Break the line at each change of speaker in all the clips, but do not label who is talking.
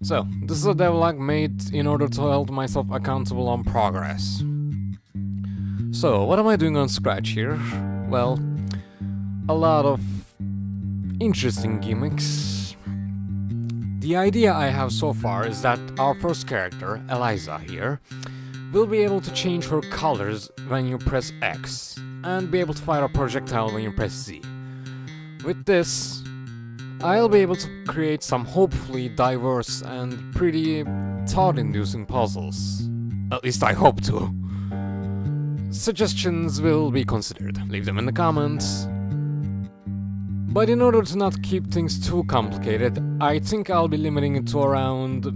So, this is a devlog made in order to hold myself accountable on progress. So, what am I doing on Scratch here? Well, a lot of interesting gimmicks. The idea I have so far is that our first character, Eliza here, will be able to change her colors when you press X, and be able to fire a projectile when you press Z. With this, I'll be able to create some hopefully diverse and pretty thought-inducing puzzles. At least I hope to. Suggestions will be considered. Leave them in the comments. But in order to not keep things too complicated, I think I'll be limiting it to around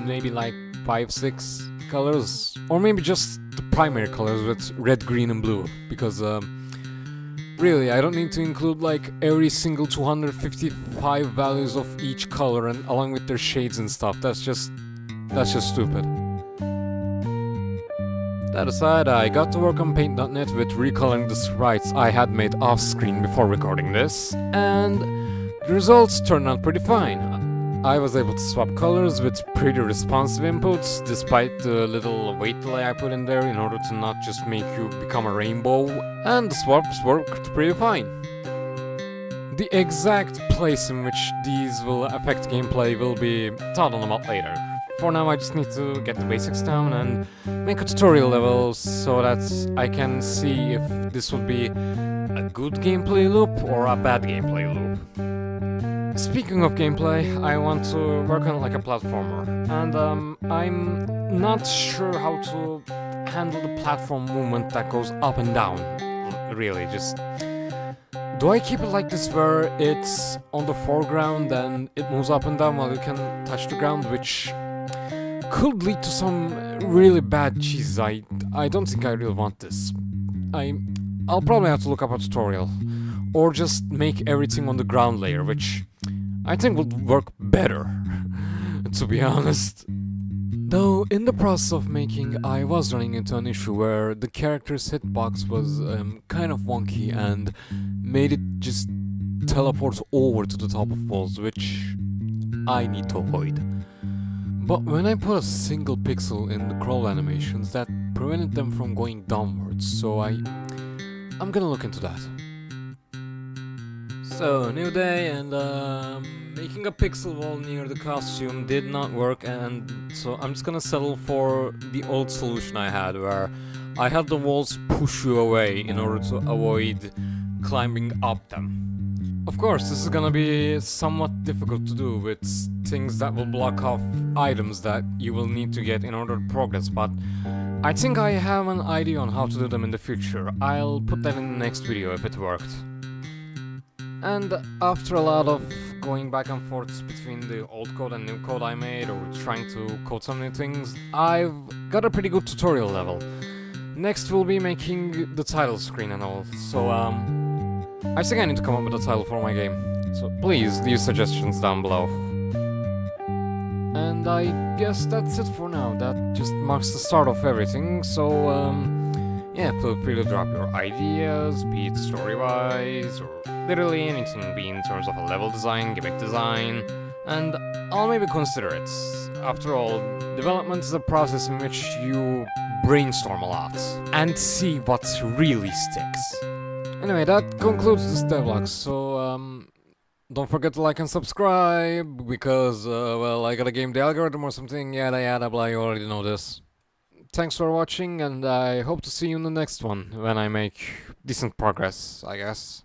maybe like 5-6 colors, or maybe just the primary colors with red, green and blue, because really, I don't need to include like every single 255 values of each color and along with their shades and stuff. That's just stupid. That aside, I got to work on Paint.net with recoloring the sprites I had made off-screen before recording this, and the results turned out pretty fine. I was able to swap colors with pretty responsive inputs, despite the little weight delay I put in there in order to not just make you become a rainbow, and the swaps worked pretty fine. The exact place in which these will affect gameplay will be thought on about later. For now, I just need to get the basics down and make a tutorial level so that I can see if this would be a good gameplay loop or a bad gameplay loop. Speaking of gameplay, I want to work on like a platformer, and I'm not sure how to handle the platform movement that goes up and down, really. Just, do I keep it like this where it's on the foreground and it moves up and down while you can touch the ground, which could lead to some really bad cheese. I don't think I really want this. I'll probably have to look up a tutorial, or just make everything on the ground layer, which I think would work better, to be honest. Though, in the process of making, I was running into an issue where the character's hitbox was kind of wonky and made it just teleport over to the top of walls, which I need to avoid. But when I put a single pixel in the crawl animations, that prevented them from going downwards, so I'm gonna look into that. So, new day, and making a pixel wall near the costume did not work, and so I'm just gonna settle for the old solution I had, where I had the walls push you away in order to avoid climbing up them. Of course, this is gonna be somewhat difficult to do with things that will block off items that you will need to get in order to progress, but I think I have an idea on how to do them in the future. I'll put that in the next video if it worked. And after a lot of going back and forth between the old code and new code I made, or trying to code some new things, I've got a pretty good tutorial level. Next we'll be making the title screen and all, so I think I need to come up with a title for my game. So please leave suggestions down below. And I guess that's it for now. That just marks the start of everything, so yeah, feel free to drop your ideas, be it story-wise, or literally anything, be in terms of a level design, gimmick design, and I'll maybe consider it. After all, development is a process in which you brainstorm a lot, and see what really sticks. Anyway, that concludes this devlog, so don't forget to like and subscribe, because, well, I gotta game the algorithm or something, yada yada blah, you already know this. Thanks for watching, and I hope to see you in the next one, when I make decent progress, I guess.